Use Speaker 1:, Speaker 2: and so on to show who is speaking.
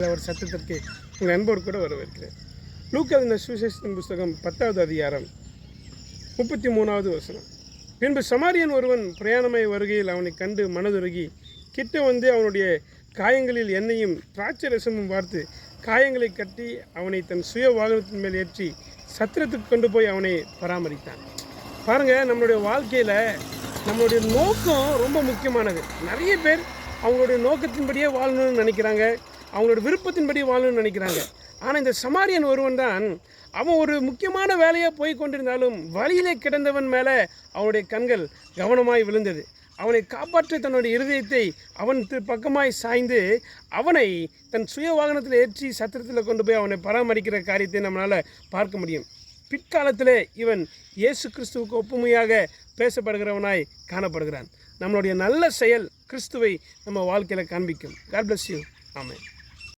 Speaker 1: அவர் சத்தத்திற்கு உங்கள் அன்போடு கூட வரவேற்கிறேன். லூக்கா இந்த சுவிசேஷத்தின் புஸ்தகம் 10வது அதிகாரம் 33வது வசனம். பின்பு சமாரியன் ஒருவன் பிரயாணமாய் வருகையில் அவனை கண்டு மனதுருகி கிட்ட வந்து அவனுடைய காயங்களில் எண்ணெயும் திராட்சை ரசமும் பார்த்து காயங்களை கட்டி அவனை தன் சுய வாகனத்தின் மேல் ஏற்றி சத்திரத்துக்கு கொண்டு போய் அவனை பராமரித்தான். பாருங்கள், நம்மளுடைய வாழ்க்கையில் நம்மளுடைய நோக்கம் ரொம்ப முக்கியமானது. நிறைய பேர் அவங்களுடைய நோக்கத்தின்படியே வாழணும்னு நினைக்கிறாங்க, அவங்களோட விருப்பத்தின்படி வாழணும்னு நினைக்கிறாங்க. ஆனால் இந்த சமாரியன் ஒருவன் தான், அவன் ஒரு முக்கியமான வேலையாக போய் கொண்டிருந்தாலும் வழியிலே கிடந்தவன் மேலே அவனுடைய கண்கள் கவனமாய் விழுந்தது. அவனை காப்பாற்ற தன்னுடைய இருதயத்தை அவன் பக்கமாய் சாய்ந்து அவனை தன் சுய வாகனத்தில் ஏற்றி சத்திரத்தில் கொண்டு போய் அவனை பராமரிக்கிற காரியத்தை நம்மளால் பார்க்க முடியும். பிற்காலத்தில் இவன் இயேசு கிறிஸ்துவுக்கு ஒப்புமையாக பேசப்படுகிறவனாய் காணப்படுகிறான். நம்மளுடைய நல்ல செயல் கிறிஸ்துவை நம்ம வாழ்க்கையில் காண்பிக்கும். God bless you. ஆமென்.